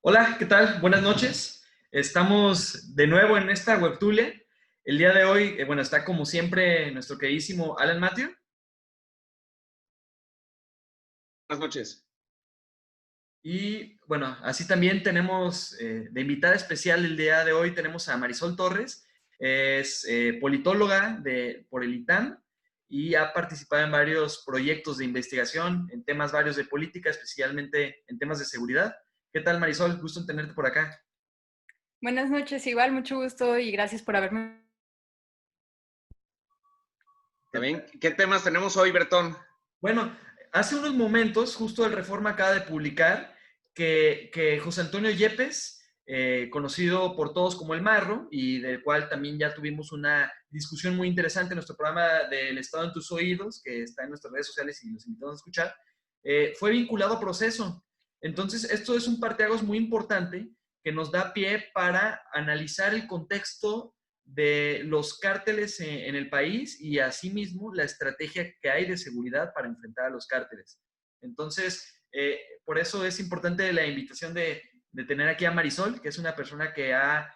Hola, ¿qué tal? Buenas noches. Estamos de nuevo en esta webtulia. El día de hoy, bueno, está como siempre nuestro queridísimo Alan Matthew. Buenas noches. Y bueno, así también tenemos de invitada especial el día de hoy, tenemos a Marisol Torres. Es politóloga por el ITAM y ha participado en varios proyectos de investigación en temas varios de política, especialmente en temas de seguridad. ¿Qué tal, Marisol? Gusto en tenerte por acá. Buenas noches, igual, mucho gusto y gracias por haberme. También, ¿qué temas tenemos hoy, Bertón? Bueno, hace unos momentos, justo el Reforma acaba de publicar que José Antonio Yepes, conocido por todos como El Marro, y del cual también ya tuvimos una discusión muy interesante en nuestro programa del Estado en tus oídos, que está en nuestras redes sociales y los invitamos a escuchar, fue vinculado a proceso. Entonces, esto es un parteaguas muy importante que nos da pie para analizar el contexto de los cárteles en el país y asimismo la estrategia que hay de seguridad para enfrentar a los cárteles. Entonces, por eso es importante la invitación de tener aquí a Marisol, que es una persona que ha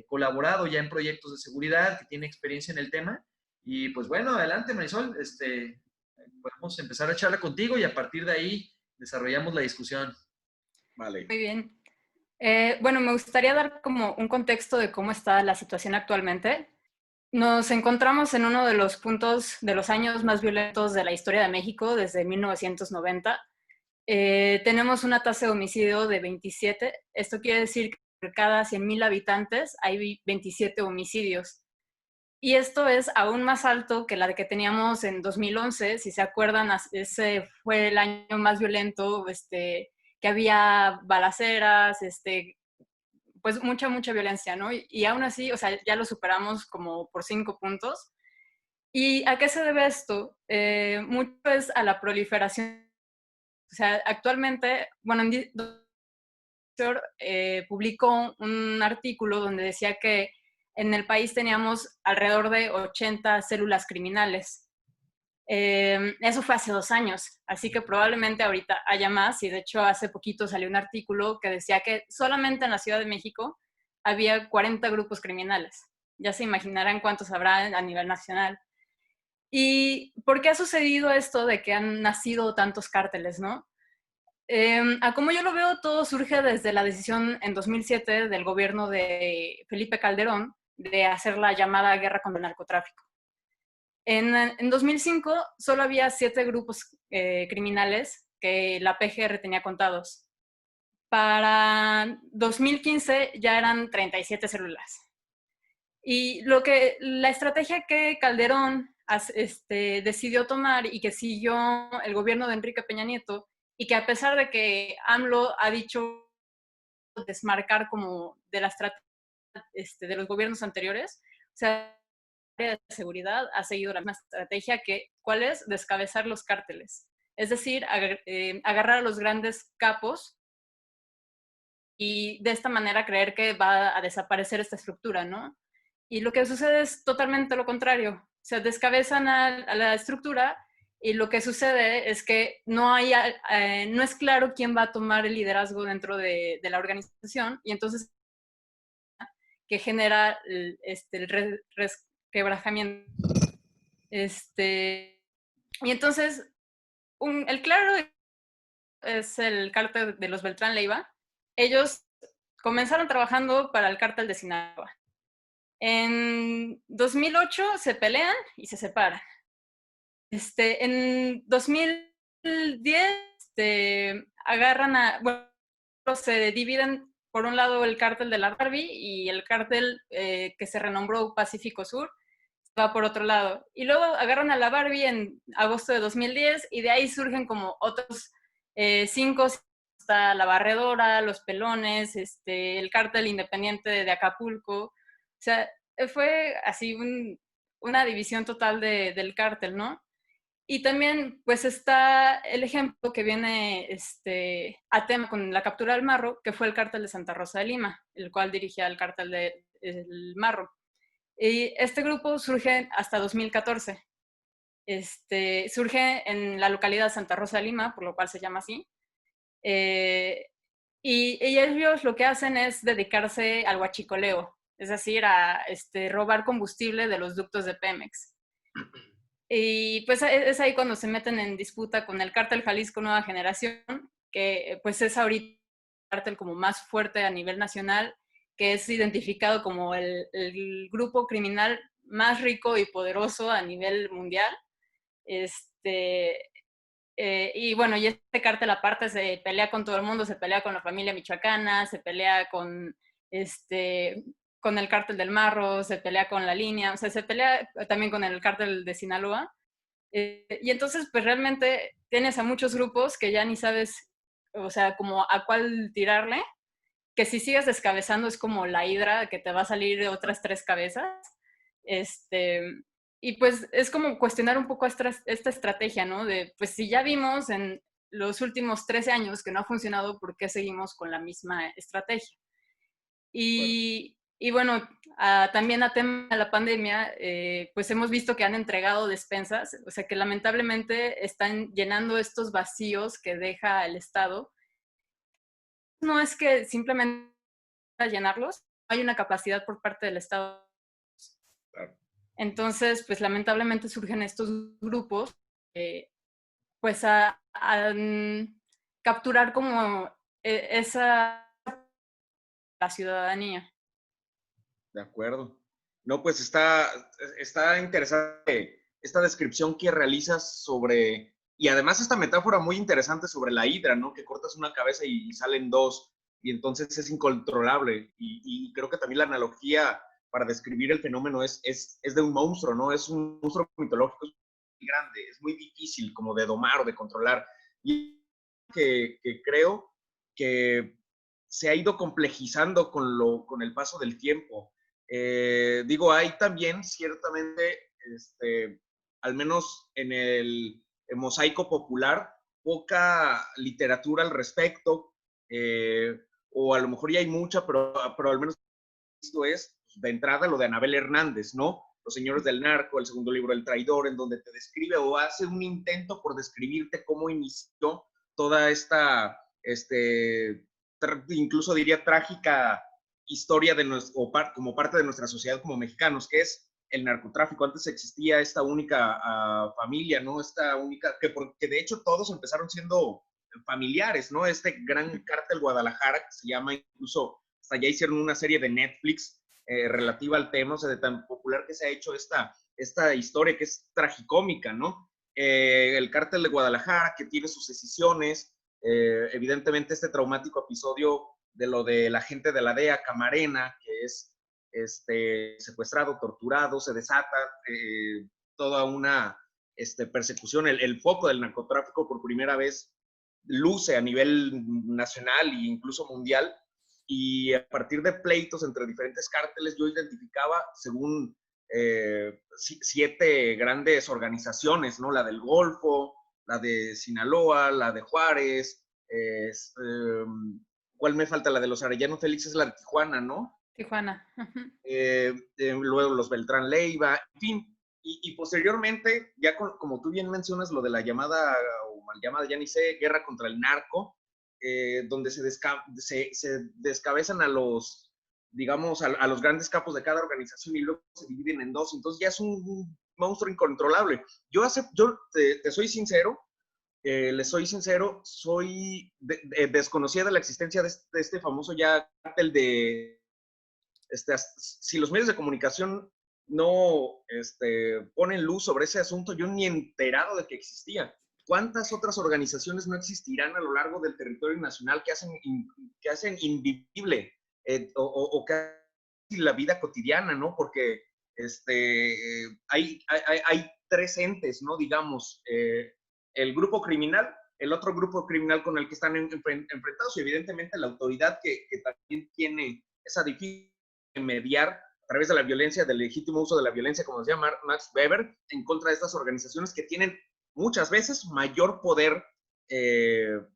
colaborado ya en proyectos de seguridad, que tiene experiencia en el tema. Y pues bueno, adelante Marisol, podemos empezar a charlar contigo y a partir de ahí desarrollamos la discusión. Vale. Muy bien. Bueno, me gustaría dar como un contexto de cómo está la situación actualmente. Nos encontramos en uno de los puntos de los años más violentos de la historia de México desde 1990. Tenemos una tasa de homicidio de 27. Esto quiere decir que por cada 100,000 habitantes hay 27 homicidios. Y esto es aún más alto que la que teníamos en 2011. Si se acuerdan, ese fue el año más violento, que había balaceras, pues mucha violencia, ¿no? Y aún así, o sea, ya lo superamos como por 5 puntos. ¿Y a qué se debe esto? Mucho es a la proliferación. O sea, actualmente, bueno, publicó un artículo donde decía que en el país teníamos alrededor de 80 células criminales. Eso fue hace 2 años, así que probablemente ahorita haya más, y de hecho hace poquito salió un artículo que decía que solamente en la Ciudad de México había 40 grupos criminales. Ya se imaginarán cuántos habrá a nivel nacional. ¿Y por qué ha sucedido esto de que han nacido tantos cárteles, no? A como yo lo veo, todo surge desde la decisión en 2007 del gobierno de Felipe Calderón de hacer la llamada guerra contra el narcotráfico. En 2005 solo había 7 grupos criminales que la PGR tenía contados. Para 2015 ya eran 37 células. Y la estrategia que Calderón decidió tomar y que siguió el gobierno de Enrique Peña Nieto, y que a pesar de que AMLO ha dicho desmarcar como de la estrategia de los gobiernos anteriores, o sea, de seguridad ha seguido la misma estrategia ¿cuál es? Descabezar los cárteles. Es decir, agarrar a los grandes capos y de esta manera creer que va a desaparecer esta estructura, ¿no? Y lo que sucede es totalmente lo contrario. Se descabezan a la estructura y lo que sucede es que no es claro quién va a tomar el liderazgo dentro de la organización, y entonces que genera el resquebrajamiento. Y entonces, el claro es el cártel de los Beltrán Leiva. Ellos comenzaron trabajando para el cártel de Sinaloa. En 2008 se pelean y se separan. En 2010 bueno, se dividen, por un lado el cártel de la Barbie y el cártel que se renombró Pacífico Sur va por otro lado. Y luego agarran a la Barbie en agosto de 2010 y de ahí surgen como otros 5, está la Barredora, los Pelones, el cártel independiente de Acapulco. O sea, fue así una división total del cártel, ¿no? Y también, pues, está el ejemplo que viene a tema con la captura del Marro, que fue el cártel de Santa Rosa de Lima, el cual dirigía el cártel del Marro. Y este grupo surge hasta 2014. Surge en la localidad de Santa Rosa de Lima, por lo cual se llama así. Y ellos lo que hacen es dedicarse al huachicoleo, es decir, a robar combustible de los ductos de Pemex. Y pues es ahí cuando se meten en disputa con el cártel Jalisco Nueva Generación, que pues es ahorita el cártel como más fuerte a nivel nacional, que es identificado como el grupo criminal más rico y poderoso a nivel mundial. Y bueno, y este cártel aparte se pelea con todo el mundo, se pelea con la familia michoacana, se pelea con el cártel del Marro, se pelea con la línea, o sea, se pelea también con el cártel de Sinaloa. Y entonces, pues realmente tienes a muchos grupos que ya ni sabes, o sea, como a cuál tirarle, que si sigues descabezando es como la hidra que te va a salir de otras 3 cabezas. Este, y pues es como cuestionar un poco esta estrategia, ¿no? De, pues si ya vimos en los últimos 13 años que no ha funcionado, ¿por qué seguimos con la misma estrategia? Bueno, Y bueno, también a tema de la pandemia, pues hemos visto que han entregado despensas, o sea que lamentablemente están llenando estos vacíos que deja el Estado. No es que simplemente llenarlos, hay una capacidad por parte del Estado. claro. Entonces, pues lamentablemente surgen estos grupos, pues a capturar como esa la ciudadanía. De acuerdo. No, pues está interesante esta descripción que realizas sobre, y además esta metáfora muy interesante sobre la hidra, ¿no? Que cortas una cabeza y salen dos, y entonces es incontrolable. Y creo que también la analogía para describir el fenómeno es de un monstruo, ¿no? Es un monstruo mitológico muy grande, es muy difícil como de domar o de controlar. Y que creo que se ha ido complejizando con el paso del tiempo. Digo, hay también ciertamente, al menos en el mosaico popular, poca literatura al respecto, o a lo mejor ya hay mucha, pero al menos esto es de entrada lo de Anabel Hernández, ¿no? Los Señores del Narco, el segundo libro El Traidor, en donde te describe o hace un intento por describirte cómo inició toda esta, incluso diría trágica historia de nuestro, como parte de nuestra sociedad como mexicanos, que es el narcotráfico. Antes existía esta única familia, ¿no? Esta única, porque de hecho todos empezaron siendo familiares, ¿no? Este gran cártel Guadalajara, que se llama incluso, hasta ya hicieron una serie de Netflix relativa al tema, o sea, de tan popular que se ha hecho esta historia que es tragicómica, ¿no? El cártel de Guadalajara, que tiene sus decisiones, evidentemente este traumático episodio de lo de la gente de la DEA, Camarena, que es secuestrado, torturado, se desata toda una persecución, el foco del narcotráfico por primera vez luce a nivel nacional e incluso mundial, y a partir de pleitos entre diferentes cárteles yo identificaba, según 7 grandes organizaciones, ¿no? La del Golfo, la de Sinaloa, la de Juárez, ¿cuál me falta? La de los Arellano Félix es la de Tijuana, ¿no? Tijuana. Luego los Beltrán Leiva, en fin, y posteriormente, ya como tú bien mencionas, lo de la llamada, o mal llamada, ya ni sé, guerra contra el narco, donde se descabezan a los, digamos, a los grandes capos de cada organización y luego se dividen en dos, entonces ya es un monstruo incontrolable. Yo te soy sincero, les soy sincero, soy desconocida de la existencia de este famoso ya cártel de si los medios de comunicación no ponen luz sobre ese asunto, yo ni enterado de que existía. ¿Cuántas otras organizaciones no existirán a lo largo del territorio nacional que hacen invivible o que hacen la vida cotidiana, ¿no? Porque hay 3 entes, ¿no? Digamos, el grupo criminal, el otro grupo criminal con el que están enfrentados y evidentemente la autoridad que también tiene esa difícil mediar a través de la violencia, del legítimo uso de la violencia, como decía Max Weber, en contra de estas organizaciones que tienen muchas veces mayor poder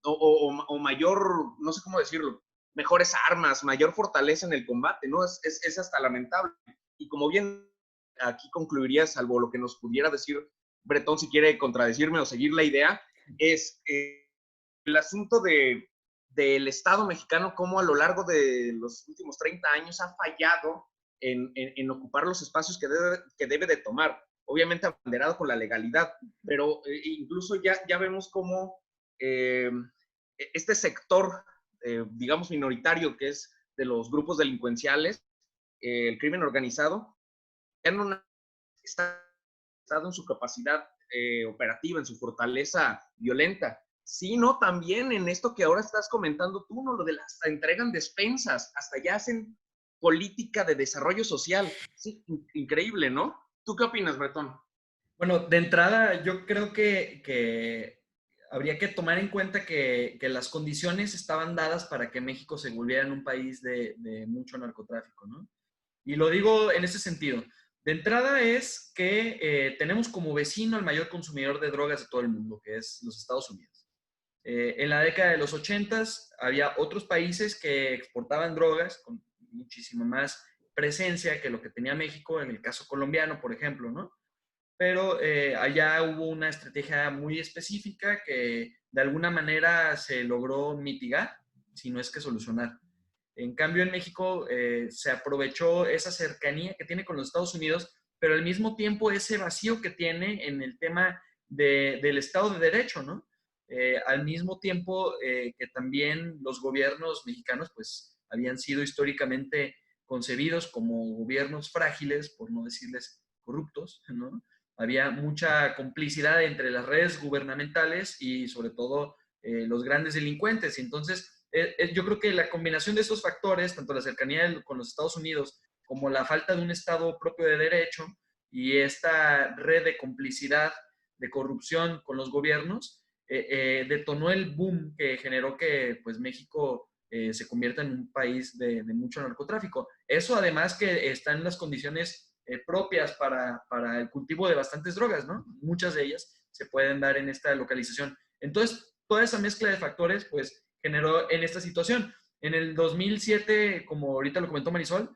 o mayor, no sé cómo decirlo, mejores armas, mayor fortaleza en el combate, ¿no? Es hasta lamentable. Y como bien aquí concluiría, salvo lo que nos pudiera decir Bretón, si quiere contradecirme o seguir la idea, es el asunto de del Estado mexicano, cómo a lo largo de los últimos 30 años ha fallado en ocupar los espacios que debe de tomar. Obviamente abanderado con la legalidad, pero incluso ya vemos cómo este sector, digamos, minoritario, que es de los grupos delincuenciales, el crimen organizado, ya no está en su capacidad operativa, en su fortaleza violenta, sino también en esto que ahora estás comentando tú, ¿no? Lo de las entregan despensas, hasta ya hacen política de desarrollo social. Sí, increíble, ¿no? ¿Tú qué opinas, Bretón? Bueno, de entrada, yo creo que habría que tomar en cuenta que las condiciones estaban dadas para que México se volviera en un país de mucho narcotráfico, ¿no? Y lo digo en ese sentido. De entrada es que tenemos como vecino el mayor consumidor de drogas de todo el mundo, que es los Estados Unidos. En la década de los 80 había otros países que exportaban drogas con muchísima más presencia que lo que tenía México, en el caso colombiano, por ejemplo, ¿no? Pero allá hubo una estrategia muy específica que de alguna manera se logró mitigar, si no es que solucionar. En cambio, en México se aprovechó esa cercanía que tiene con los Estados Unidos, pero al mismo tiempo ese vacío que tiene en el tema del Estado de Derecho, ¿no? Al mismo tiempo que también los gobiernos mexicanos, pues, habían sido históricamente concebidos como gobiernos frágiles, por no decirles corruptos, ¿no? Había mucha complicidad entre las redes gubernamentales y sobre todo los grandes delincuentes. Y entonces, yo creo que la combinación de estos factores, tanto la cercanía con los Estados Unidos como la falta de un Estado propio de derecho y esta red de complicidad, de corrupción con los gobiernos, detonó el boom que generó que pues, México se convierta en un país de mucho narcotráfico. Eso además que está en las condiciones propias para el cultivo de bastantes drogas, ¿no? Muchas de ellas se pueden dar en esta localización. Entonces, toda esa mezcla de factores, pues, generó en esta situación. En el 2007, como ahorita lo comentó Marisol,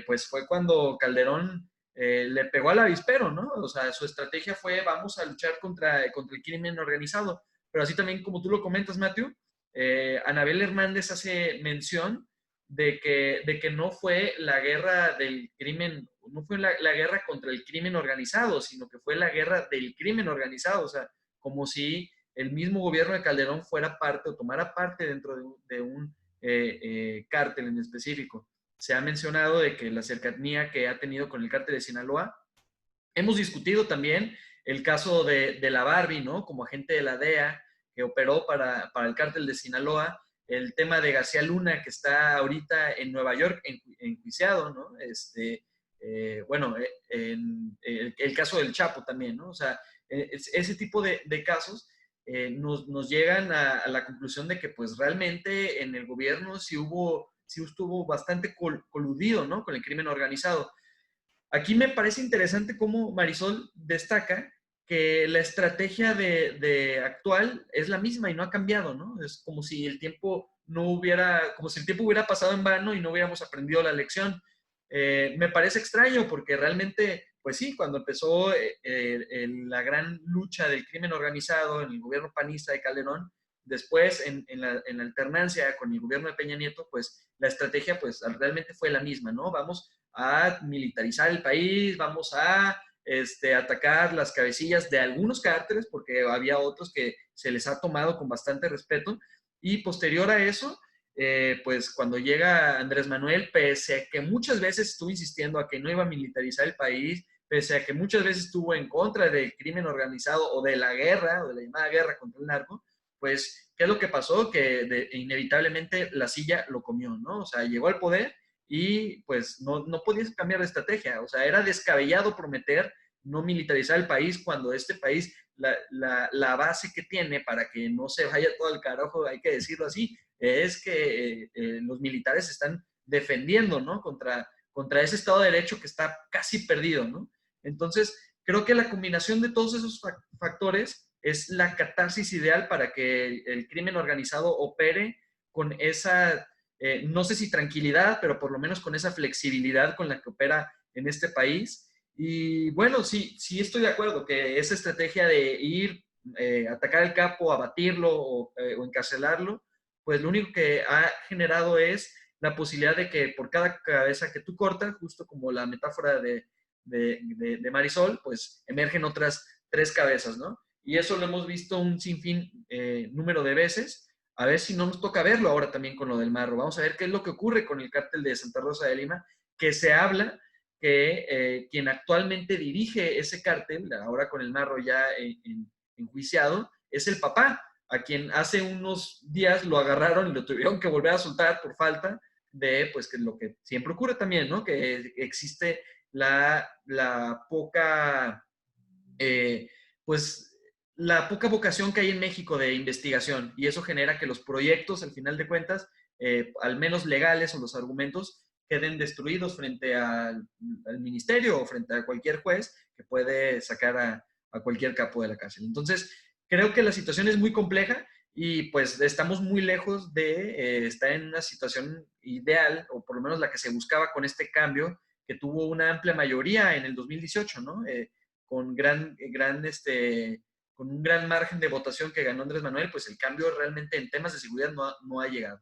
pues fue cuando Calderón le pegó al avispero, ¿no? O sea, su estrategia fue vamos a luchar contra el crimen organizado. Pero así también, como tú lo comentas, Matthew, Anabel Hernández hace mención de que no fue la guerra del crimen, no fue la guerra contra el crimen organizado, sino que fue la guerra del crimen organizado. O sea, como si el mismo gobierno de Calderón fuera parte o tomara parte dentro de un cártel en específico. Se ha mencionado de que la cercanía que ha tenido con el cártel de Sinaloa. Hemos discutido también el caso de la Barbie, ¿no? Como agente de la DEA que operó para el cártel de Sinaloa. El tema de García Luna, que está ahorita en Nueva York enjuiciado, ¿no? Bueno, el caso del Chapo también, ¿no? O sea, ese tipo de casos nos llegan a la conclusión de que pues realmente en el gobierno sí estuvo bastante coludido, ¿no? Con el crimen organizado. Aquí me parece interesante cómo Marisol destaca que la estrategia de actual es la misma y no ha cambiado, ¿no? Es como si el tiempo como si el tiempo hubiera pasado en vano y no hubiéramos aprendido la lección. Me parece extraño porque realmente, pues sí, cuando empezó la gran lucha del crimen organizado en el gobierno panista de Calderón, después en la alternancia con el gobierno de Peña Nieto, pues la estrategia pues realmente fue la misma, ¿no? Vamos a militarizar el país, vamos a atacar las cabecillas de algunos cárteles, porque había otros que se les ha tomado con bastante respeto, y posterior a eso, pues cuando llega Andrés Manuel, pese a que muchas veces estuvo insistiendo a que no iba a militarizar el país, pese a que muchas veces estuvo en contra del crimen organizado o de la guerra, o de la llamada guerra contra el narco, pues, ¿qué es lo que pasó? Que inevitablemente la silla lo comió, ¿no? O sea, llegó al poder y pues no podías cambiar de estrategia. O sea, era descabellado prometer no militarizar el país cuando este país, la base que tiene para que no se vaya todo al carajo, hay que decirlo así, es que los militares están defendiendo, ¿no? Contra ese Estado de Derecho que está casi perdido, ¿no? Entonces, creo que la combinación de todos esos factores es la catarsis ideal para que el crimen organizado opere con esa no sé si tranquilidad, pero por lo menos con esa flexibilidad con la que opera en este país. Y bueno, sí estoy de acuerdo que esa estrategia de ir, atacar al capo, abatirlo o encarcelarlo, pues lo único que ha generado es la posibilidad de que por cada cabeza que tú cortas, justo como la metáfora de Marisol, pues emergen otras 3 cabezas, ¿no? Y eso lo hemos visto un sinfín número de veces. A ver si no nos toca verlo ahora también con lo del Marro. Vamos a ver qué es lo que ocurre con el cártel de Santa Rosa de Lima, que se habla que quien actualmente dirige ese cártel, ahora con el Marro ya enjuiciado, es el papá, a quien hace unos días lo agarraron y lo tuvieron que volver a soltar por falta de, pues, que lo que siempre ocurre también, ¿no? Que existe la poca, pues, la poca vocación que hay en México de investigación, y eso genera que los proyectos, al final de cuentas, al menos legales o los argumentos, queden destruidos frente al ministerio o frente a cualquier juez que puede sacar a cualquier capo de la cárcel. Entonces, creo que la situación es muy compleja y pues estamos muy lejos de estar en una situación ideal, o por lo menos la que se buscaba con este cambio que tuvo una amplia mayoría en el 2018, ¿no? Con con un gran margen de votación que ganó Andrés Manuel, pues el cambio realmente en temas de seguridad no ha llegado.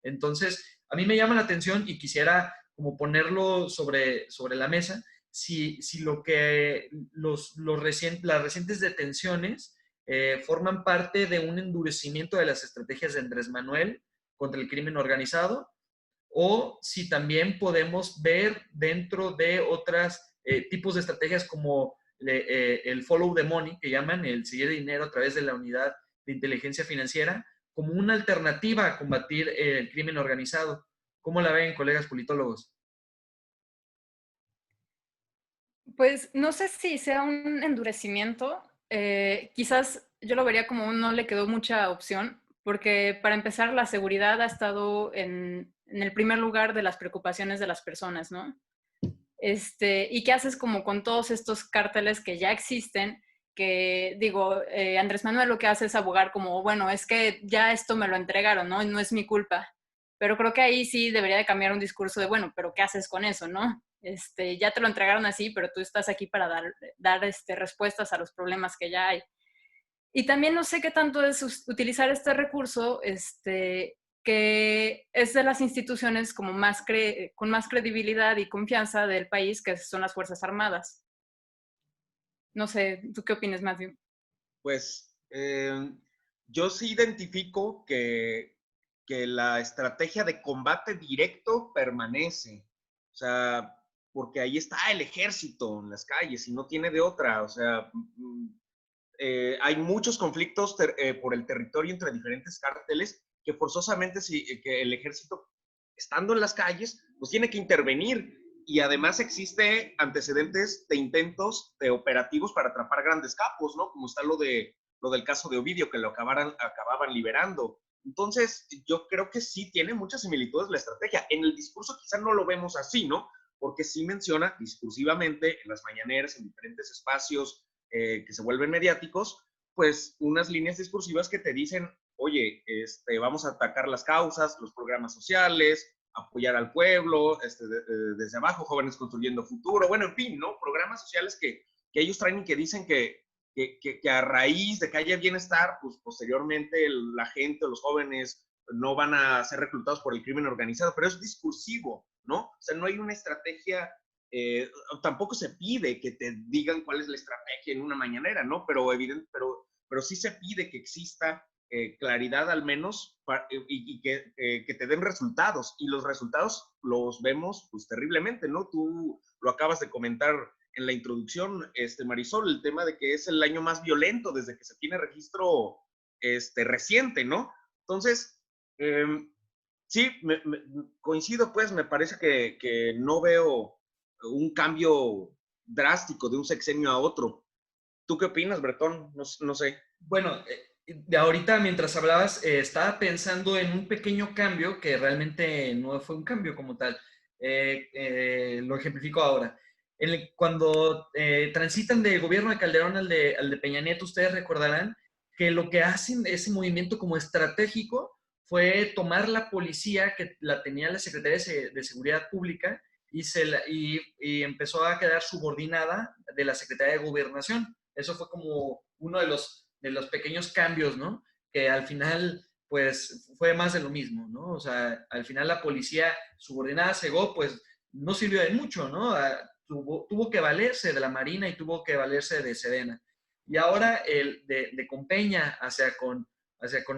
Entonces, a mí me llama la atención y quisiera como ponerlo sobre la mesa, si lo que las recientes detenciones forman parte de un endurecimiento de las estrategias de Andrés Manuel contra el crimen organizado, o si también podemos ver dentro de otros tipos de estrategias como el follow the money, que llaman el seguir dinero a través de la unidad de inteligencia financiera, como una alternativa a combatir el crimen organizado. ¿Cómo la ven, colegas politólogos? Pues no sé si sea un endurecimiento, quizás yo lo vería como no le quedó mucha opción, porque para empezar la seguridad ha estado en el primer lugar de las preocupaciones de las personas, ¿no? ¿Y qué haces como con todos estos cárteles que ya existen? Que digo, Andrés Manuel lo que hace es abogar como, bueno, es que ya esto me lo entregaron, ¿no? Y no es mi culpa. Pero creo que ahí sí debería de cambiar un discurso de, bueno, pero ¿qué haces con eso, no? Ya te lo entregaron así, pero tú estás aquí para dar respuestas a los problemas que ya hay. Y también no sé qué tanto es utilizar este recurso, que es de las instituciones como con más credibilidad y confianza del país, que son las Fuerzas Armadas. No sé, ¿tú qué opinas, Matthew? Pues yo sí identifico que la estrategia de combate directo permanece. O sea, porque ahí está el ejército en las calles y no tiene de otra. O sea, hay muchos conflictos por el territorio entre diferentes cárteles que forzosamente que el ejército, estando en las calles, pues tiene que intervenir. Y además existe antecedentes de intentos de operativos para atrapar grandes capos, ¿no? Como está lo del caso de Ovidio, que lo acababan liberando. Entonces, yo creo que sí tiene muchas similitudes la estrategia. En el discurso quizá no lo vemos así, ¿no? Porque sí menciona discursivamente en las mañaneras, en diferentes espacios que se vuelven mediáticos, pues unas líneas discursivas que te dicen, oye, vamos a atacar las causas, los programas sociales, apoyar al pueblo, desde abajo, jóvenes construyendo futuro, bueno, en fin, ¿no? Programas sociales que ellos traen y que dicen que a raíz de que haya bienestar, pues posteriormente la gente, los jóvenes, no van a ser reclutados por el crimen organizado, pero es discursivo, ¿no? O sea, no hay una estrategia, tampoco se pide que te digan cuál es la estrategia en una mañanera, ¿no? Pero sí se pide que exista claridad al menos y que te den resultados. Y los resultados los vemos pues terriblemente, ¿no? Tú lo acabas de comentar en la introducción, Marisol, el tema de que es el año más violento desde que se tiene registro reciente, ¿no? Entonces, sí, coincido, pues, me parece que no veo un cambio drástico de un sexenio a otro. ¿Tú qué opinas, Bretón? No sé. Bueno, de ahorita mientras hablabas, estaba pensando en un pequeño cambio que realmente no fue un cambio como tal. Lo ejemplifico ahora. Cuando transitan del gobierno de Calderón al de Peña Nieto, ustedes recordarán que lo que hacen ese movimiento como estratégico fue tomar la policía que la tenía la Secretaría de Seguridad Pública y empezó a quedar subordinada de la Secretaría de Gobernación. Eso fue como uno de los pequeños cambios, ¿no? Que al final pues fue más de lo mismo, ¿no? O sea, al final la policía subordinada a Segó, pues no sirvió de mucho, ¿no? Tuvo que valerse de la Marina y tuvo que valerse de Sedena. Y ahora de con Peña hacia con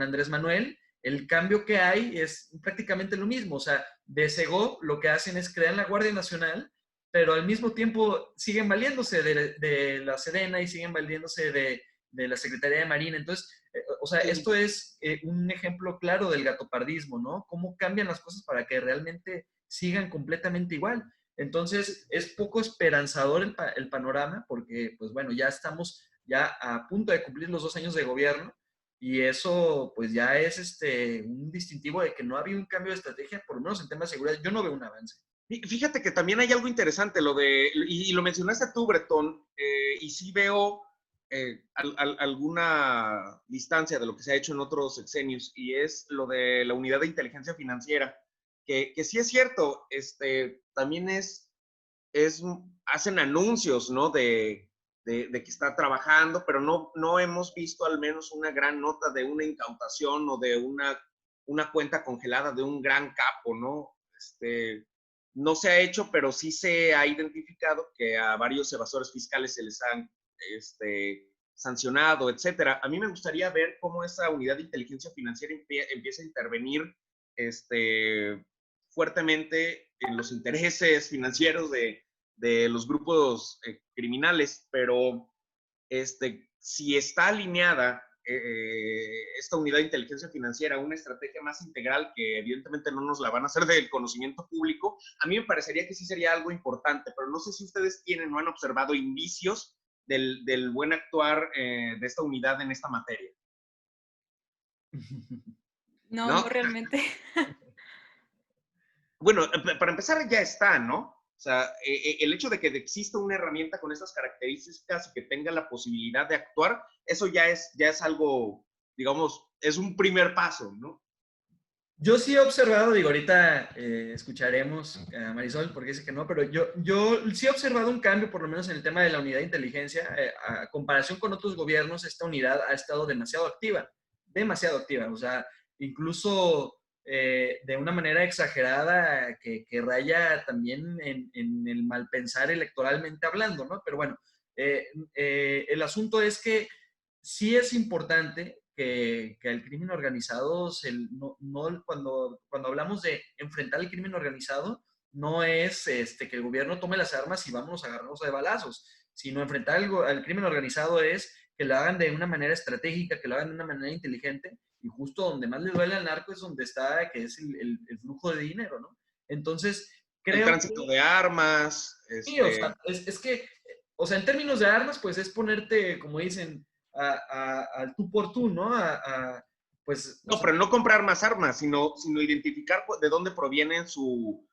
Andrés Manuel, el cambio que hay es prácticamente lo mismo. O sea, de Segó lo que hacen es crear la Guardia Nacional, pero al mismo tiempo siguen valiéndose de la Sedena y siguen valiéndose de la Secretaría de Marina. Entonces, o sea, esto es un ejemplo claro del gatopardismo, ¿no? Cómo cambian las cosas para que realmente sigan completamente igual. Entonces, es poco esperanzador el panorama porque, pues bueno, ya estamos ya a punto de cumplir los 2 años de gobierno y eso, pues ya es un distintivo de que no ha habido un cambio de estrategia, por lo menos en temas de seguridad. Yo no veo un avance. Fíjate que también hay algo interesante, y lo mencionaste tú, Bretón, y sí veo alguna distancia de lo que se ha hecho en otros sexenios, y es lo de la unidad de inteligencia financiera, que sí es cierto, también hacen anuncios, ¿no? De que está trabajando, pero no hemos visto al menos una gran nota de una incautación o de una cuenta congelada de un gran capo, ¿no? No se ha hecho, pero sí se ha identificado que a varios evasores fiscales se les han sancionado, etcétera. A mí me gustaría ver cómo esa unidad de inteligencia financiera empieza a intervenir fuertemente en los intereses financieros de los grupos criminales, pero si está alineada esta unidad de inteligencia financiera, una estrategia más integral que evidentemente no nos la van a hacer del conocimiento público, a mí me parecería que sí sería algo importante, pero no sé si ustedes tienen o han observado indicios del buen actuar de esta unidad en esta materia. No, ¿No? no realmente. Bueno, para empezar ya está, ¿no? O sea, el hecho de que exista una herramienta con esas características y que tenga la posibilidad de actuar, eso ya es algo, digamos, es un primer paso, ¿no? Yo sí he observado, digo, ahorita escucharemos a Marisol porque dice que no, pero yo sí he observado un cambio, por lo menos en el tema de la unidad de inteligencia. A comparación con otros gobiernos, esta unidad ha estado demasiado activa, o sea, incluso de una manera exagerada que raya también en el mal pensar electoralmente hablando, ¿no? Pero bueno, el asunto es que sí es importante que el crimen organizado, cuando hablamos de enfrentar el crimen organizado, no es que el gobierno tome las armas y vámonos a agarrarnos de balazos, sino enfrentar al crimen organizado es que lo hagan de una manera estratégica, que lo hagan de una manera inteligente, y justo donde más le duele al narco es donde está, que es el flujo de dinero, ¿no? Entonces, El creo tránsito de armas, sí, o sea, es que, o sea, en términos de armas, pues es ponerte, como dicen, al tú por tú, ¿no? Pues, o no, sea, pero no comprar más armas, sino identificar de dónde provienen su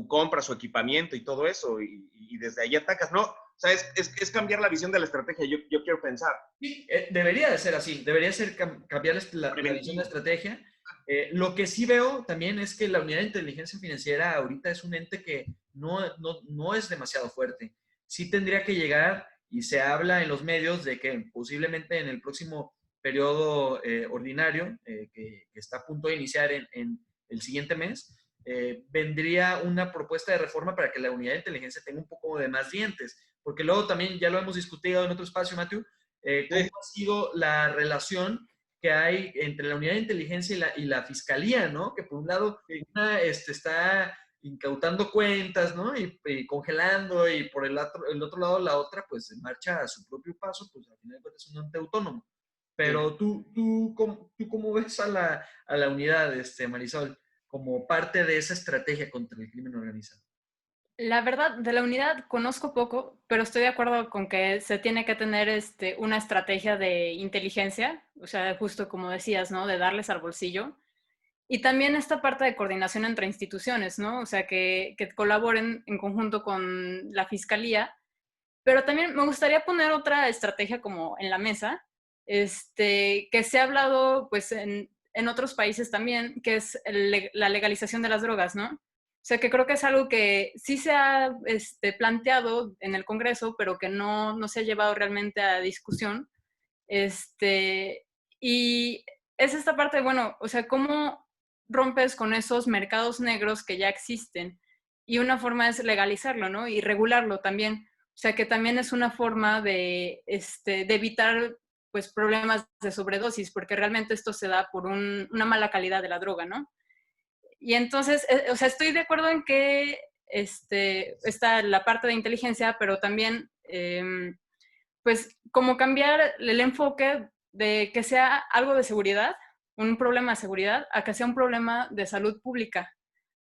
compra, su equipamiento y todo eso, y desde ahí atacas, ¿no? O sea, es cambiar la visión de la estrategia, yo quiero pensar. sí, debería de ser así, debería ser cambiar la visión de la Preventivo. estrategia. Lo que sí veo también es que la unidad de inteligencia financiera ahorita es un ente que no es demasiado fuerte. Sí tendría que llegar, y se habla en los medios de que posiblemente en el próximo periodo ordinario, que está a punto de iniciar en el siguiente mes, vendría una propuesta de reforma para que la unidad de inteligencia tenga un poco de más dientes. Porque luego también, ya lo hemos discutido en otro espacio, Matthew, cómo Sí. ha sido la relación que hay entre la unidad de inteligencia y la fiscalía, ¿no? Que por un lado una está incautando cuentas, ¿no? Y congelando, y por el otro lado la otra, pues marcha a su propio paso, pues al final de cuentas es un ente autónomo. Sí. Pero ¿tú cómo ves a la unidad, Marisol, como parte de esa estrategia contra el crimen organizado? La verdad, de la unidad conozco poco, pero estoy de acuerdo con que se tiene que tener una estrategia de inteligencia, o sea, justo como decías, ¿no? De darles al bolsillo. Y también esta parte de coordinación entre instituciones, ¿no? O sea, que colaboren en conjunto con la fiscalía. Pero también me gustaría poner otra estrategia como en la mesa, que se ha hablado pues en otros países también, que es la legalización de las drogas, ¿no? O sea, que creo que es algo que sí se ha planteado en el Congreso, pero que no se ha llevado realmente a discusión. Y es esta parte de, bueno, o sea, ¿cómo rompes con esos mercados negros que ya existen? Y una forma es legalizarlo, ¿no? Y regularlo también. O sea, que también es una forma de evitar, pues, problemas de sobredosis, porque realmente esto se da por una mala calidad de la droga, ¿no? Y entonces, o sea, estoy de acuerdo en que está la parte de inteligencia, pero también, pues, como cambiar el enfoque de que sea algo de seguridad, un problema de seguridad, a que sea un problema de salud pública,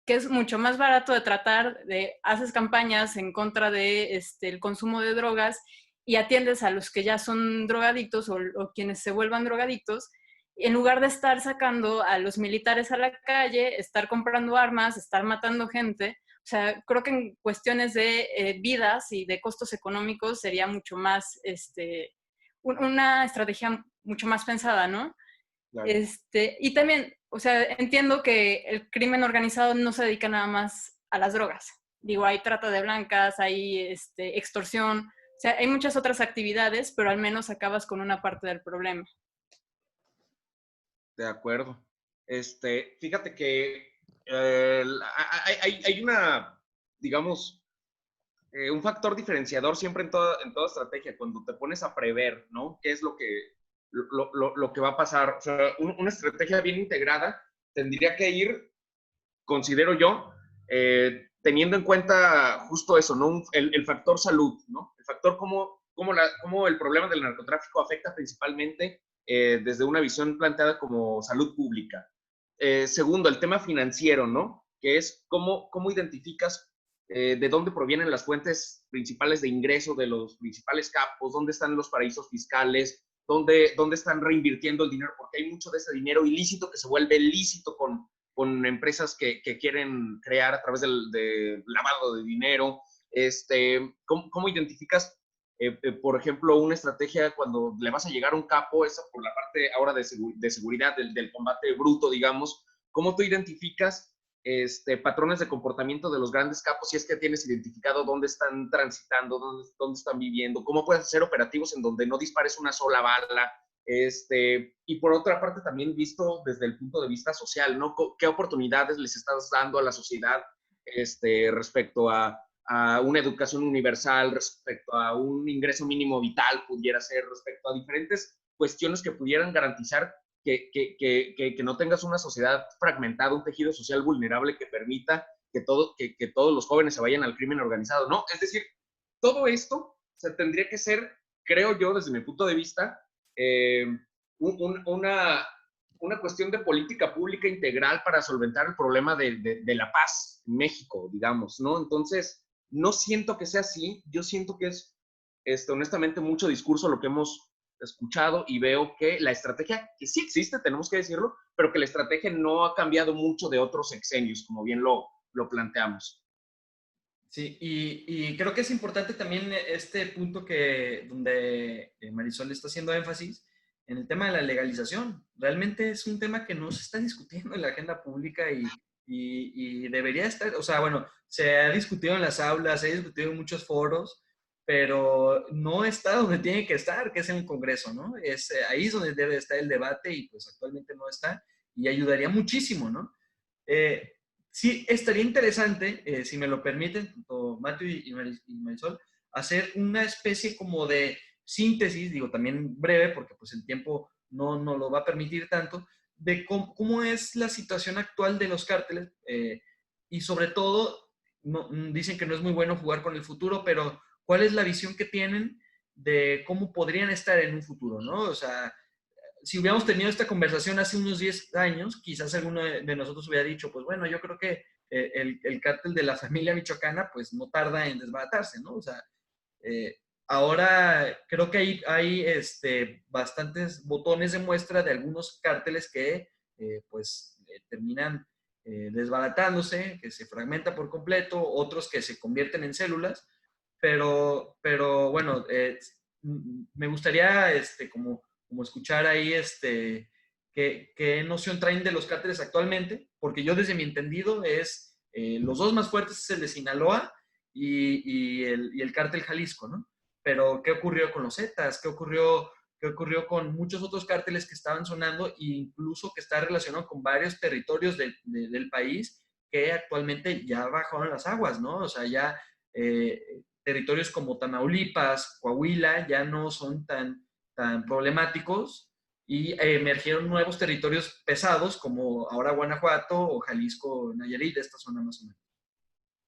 que es mucho más barato de tratar, haces campañas en contra de el consumo de drogas y atiendes a los que ya son drogadictos o quienes se vuelvan drogadictos, en lugar de estar sacando a los militares a la calle, estar comprando armas, estar matando gente. O sea, creo que en cuestiones de vidas y de costos económicos sería mucho más, una estrategia mucho más pensada, ¿no? Claro. Y también, o sea, entiendo que el crimen organizado no se dedica nada más a las drogas. Digo, hay trata de blancas, hay extorsión, o sea, hay muchas otras actividades, pero al menos acabas con una parte del problema. De acuerdo. Fíjate que hay una, digamos, un factor diferenciador siempre en toda estrategia, cuando te pones a prever, ¿no? ¿Qué es lo que va a pasar? O sea, una estrategia bien integrada tendría que ir, considero yo, teniendo en cuenta justo eso, ¿no? El factor salud, ¿no? El factor cómo el problema del narcotráfico afecta principalmente desde una visión planteada como salud pública. Segundo, el tema financiero, ¿no? Que es cómo identificas de dónde provienen las fuentes principales de ingreso de los principales capos, dónde están los paraísos fiscales, dónde están reinvirtiendo el dinero, porque hay mucho de ese dinero ilícito que se vuelve lícito con empresas que quieren crear a través del lavado de dinero. ¿Cómo identificas, por ejemplo, una estrategia cuando le vas a llegar a un capo, esa por la parte ahora de seguridad, del combate bruto, digamos? ¿Cómo tú identificas patrones de comportamiento de los grandes capos si es que tienes identificado dónde están transitando, dónde están viviendo? ¿Cómo puedes hacer operativos en donde no dispares una sola bala? Y por otra parte también visto desde el punto de vista social, ¿no? ¿Qué oportunidades les estás dando a la sociedad respecto a una educación universal, respecto a un ingreso mínimo vital, pudiera ser, respecto a diferentes cuestiones que pudieran garantizar que no tengas una sociedad fragmentada, un tejido social vulnerable que permita que todos los jóvenes se vayan al crimen organizado, ¿no? Es decir, todo esto se tendría que ser, creo yo, desde mi punto de vista, eh, una cuestión de política pública integral para solventar el problema de la paz en México, digamos, ¿no? Entonces, no siento que sea así, yo siento que es, honestamente, mucho discurso lo que hemos escuchado y veo que la estrategia, que sí existe, tenemos que decirlo, pero que la estrategia no ha cambiado mucho de otros sexenios, como bien lo planteamos. Sí, y creo que es importante también este punto donde Marisol está haciendo énfasis en el tema de la legalización. Realmente es un tema que no se está discutiendo en la agenda pública y debería estar, o sea, bueno, se ha discutido en las aulas, se ha discutido en muchos foros, pero no está donde tiene que estar, que es en el Congreso, ¿no? Ahí es donde debe estar el debate y pues actualmente no está y ayudaría muchísimo, ¿no? Eh, sí, estaría interesante, si me lo permiten, tanto Matthew y Marisol, hacer una especie como de síntesis, digo también breve, porque pues el tiempo no lo va a permitir tanto, de cómo es la situación actual de los cárteles y sobre todo, dicen que no es muy bueno jugar con el futuro, pero ¿cuál es la visión que tienen de cómo podrían estar en un futuro, ¿no? O sea, si hubiéramos tenido esta conversación hace unos 10 años, quizás alguno de nosotros hubiera dicho, pues bueno, yo creo que el cártel de la familia michoacana, pues no tarda en desbaratarse, ¿no? O sea, ahora creo que hay bastantes botones de muestra de algunos cárteles que, pues, terminan desbaratándose, que se fragmentan por completo, otros que se convierten en células, pero bueno, me gustaría, como escuchar ahí qué noción traen de los cárteles actualmente, porque yo desde mi entendido los dos más fuertes es el de Sinaloa y el cártel Jalisco, ¿no? Pero ¿qué ocurrió con los Zetas? ¿Qué ocurrió que ocurrió con muchos otros cárteles que estaban sonando e incluso que está relacionado con varios territorios del país que actualmente ya bajaron las aguas, ¿no? O sea, ya territorios como Tamaulipas, Coahuila, ya no son tan problemáticos y emergieron nuevos territorios pesados como ahora Guanajuato o Jalisco, Nayarit, de esta zona más o menos.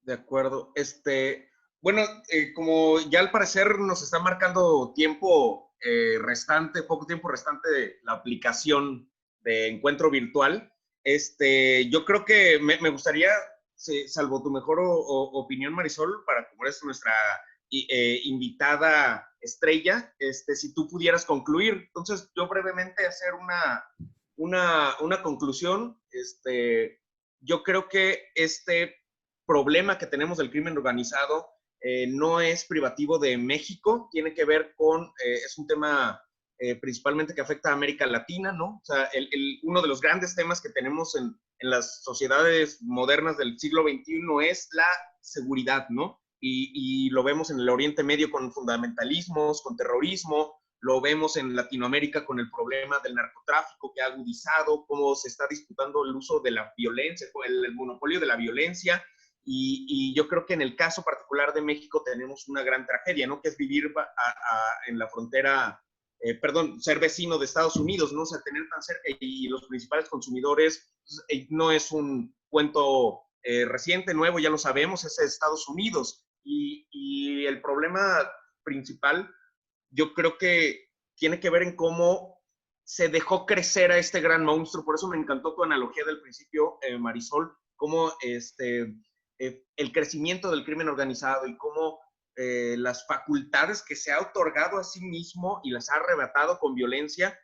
De acuerdo. Bueno, como ya al parecer nos está marcando tiempo restante, poco tiempo restante de la aplicación de encuentro virtual, yo creo que me gustaría, salvo tu mejor opinión, Marisol, para como eres nuestra invitada estrella, si tú pudieras concluir. Entonces, yo brevemente hacer una conclusión. Yo creo que problema que tenemos del crimen organizado no es privativo de México, tiene que ver con, es un tema principalmente que afecta a América Latina, ¿no? O sea, uno de los grandes temas que tenemos en las sociedades modernas del siglo XXI es la seguridad, ¿no? Y lo vemos en el Oriente Medio con fundamentalismos, con terrorismo, lo vemos en Latinoamérica con el problema del narcotráfico que ha agudizado, cómo se está disputando el uso de la violencia, el monopolio de la violencia. Y yo creo que en el caso particular de México tenemos una gran tragedia, ¿no? Que es vivir en la frontera, ser vecino de Estados Unidos, ¿no? O sea, tener tan cerca y los principales consumidores, no es un cuento reciente, nuevo, ya lo sabemos, es Estados Unidos. Y el problema principal, yo creo que tiene que ver en cómo se dejó crecer a este gran monstruo. Por eso me encantó tu analogía del principio, Marisol, cómo el crecimiento del crimen organizado y cómo las facultades que se ha otorgado a sí mismo y las ha arrebatado con violencia,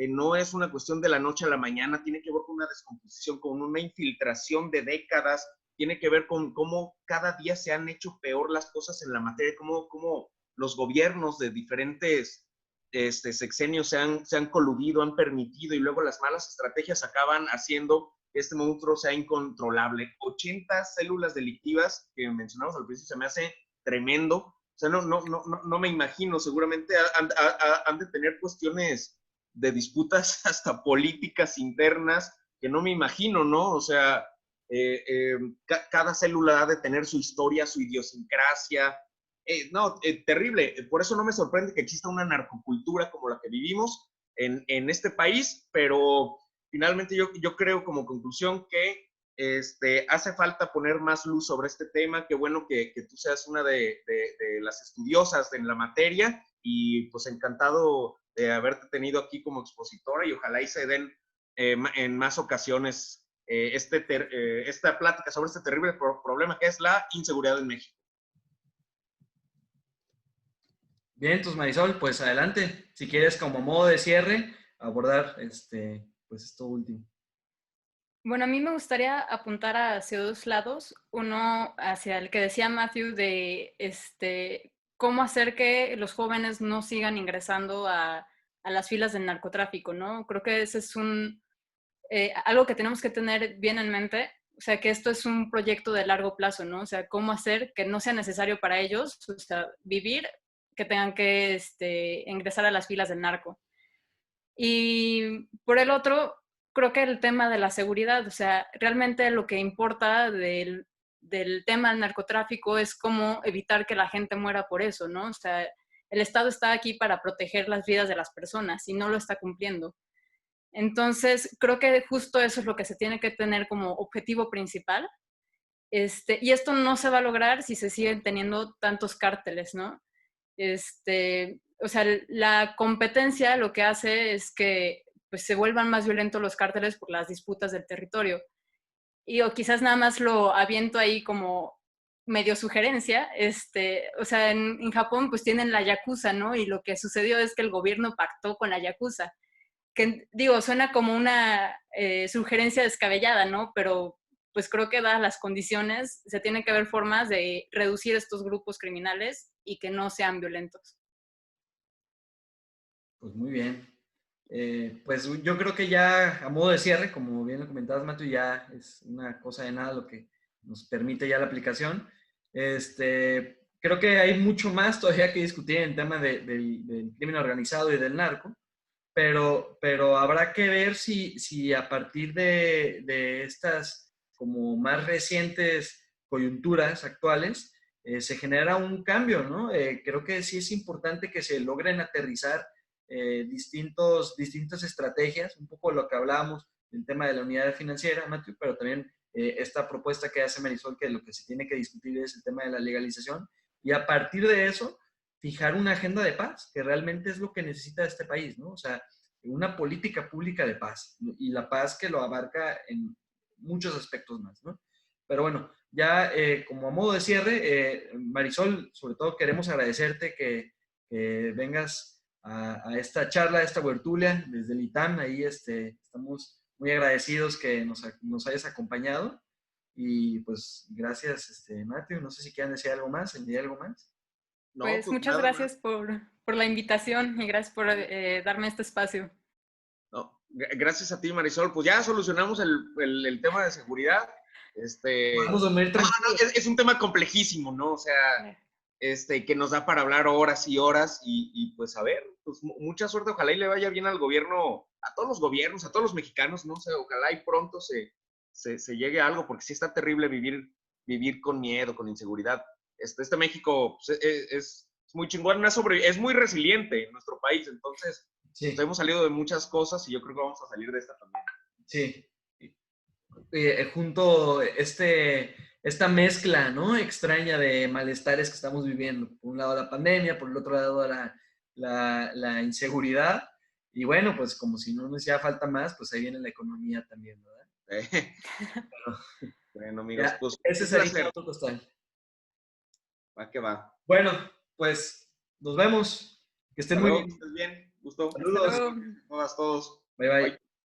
no es una cuestión de la noche a la mañana, tiene que ver con una descomposición, con una infiltración de décadas, tiene que ver con cómo cada día se han hecho peor las cosas en la materia, cómo los gobiernos de diferentes sexenios se han coludido, han permitido, y luego las malas estrategias acaban haciendo que este monstruo sea incontrolable. 80 células delictivas que mencionamos al principio se me hace tremendo. O sea, no me imagino, seguramente han de tener cuestiones de disputas hasta políticas internas que no me imagino, ¿no? O sea, cada célula ha de tener su historia, su idiosincrasia. Terrible. Por eso no me sorprende que exista una narcocultura como la que vivimos en este país, pero finalmente yo creo como conclusión que hace falta poner más luz sobre este tema. Qué bueno que tú seas una de las estudiosas en la materia y pues encantado de haberte tenido aquí como expositora y ojalá y se den en más ocasiones esta plática sobre este terrible problema que es la inseguridad en México. Bien, entonces Marisol, pues adelante. Si quieres como modo de cierre, abordar pues esto último. Bueno, a mí me gustaría apuntar hacia dos lados. Uno, hacia el que decía Matthew de cómo hacer que los jóvenes no sigan ingresando a las filas del narcotráfico, ¿no? Creo que ese es algo que tenemos que tener bien en mente. O sea, que esto es un proyecto de largo plazo, ¿no? O sea, cómo hacer que no sea necesario para ellos, o sea, vivir, que tengan que ingresar a las filas del narco. Y por el otro, creo que el tema de la seguridad, o sea, realmente lo que importa del tema del narcotráfico es cómo evitar que la gente muera por eso, ¿no? O sea, el Estado está aquí para proteger las vidas de las personas y no lo está cumpliendo. Entonces, creo que justo eso es lo que se tiene que tener como objetivo principal. Y esto no se va a lograr si se siguen teniendo tantos cárteles, ¿no? O sea, la competencia lo que hace es que pues, se vuelvan más violentos los cárteles por las disputas del territorio. O quizás nada más lo aviento ahí como medio sugerencia, o sea, en Japón pues tienen la Yakuza, ¿no? Y lo que sucedió es que el gobierno pactó con la Yakuza, que digo, suena como una sugerencia descabellada, ¿no? Pero pues creo que dadas las condiciones, se tienen que ver formas de reducir estos grupos criminales y que no sean violentos. Pues muy bien. Pues yo creo que ya a modo de cierre, como bien lo comentabas, Matu, ya es una cosa de nada lo que nos permite ya la aplicación. Creo que hay mucho más todavía que discutir en el tema del crimen organizado y del narco. pero habrá que ver si a partir de estas como más recientes coyunturas actuales se genera un cambio, ¿no? Creo que sí es importante que se logren aterrizar distintas estrategias, un poco lo que hablábamos del tema de la unidad financiera, Matthew, pero también esta propuesta que hace Marisol, que lo que se tiene que discutir es el tema de la legalización, y a partir de eso, fijar una agenda de paz, que realmente es lo que necesita este país, ¿no? O sea, una política pública de paz, y la paz que lo abarca en muchos aspectos más, ¿no? Pero bueno, ya como a modo de cierre, Marisol, sobre todo queremos agradecerte que vengas a esta charla, a esta huertulia desde el ITAM. Ahí estamos muy agradecidos que nos hayas acompañado. Y pues gracias, Matthew. No sé si quieran decir algo más, enviar algo más. No, Pues pues muchas nada más. gracias por la invitación y gracias por darme este espacio. No, gracias a ti, Marisol. Pues ya solucionamos el tema de seguridad. Vamos a dormir tranquilos. Es un tema complejísimo, ¿no? O sea, que nos da para hablar horas y horas y pues a ver, pues mucha suerte. Ojalá y le vaya bien al gobierno, a todos los gobiernos, a todos los mexicanos, ¿no? O sea, ojalá y pronto se llegue a algo, porque sí está terrible vivir con miedo, con inseguridad. Este México pues, es muy chingón, es muy resiliente en nuestro país, entonces Sí, pues, hemos salido de muchas cosas y yo creo que vamos a salir de esta también. sí. Junto esta mezcla, ¿no? Extraña de malestares que estamos viviendo. Por un lado la pandemia, por el otro lado la inseguridad. Y bueno, pues como si no nos hiciera falta más, pues ahí viene la economía también, ¿verdad? Bueno, amigos, Ya, pues ese un sería placer. otro costal. Va que va. Bueno, pues nos vemos. Que estén Hasta muy luego, bien. que estés bien. Gusto. Hasta Saludos. luego. Todas, todos. Bye bye. Bye.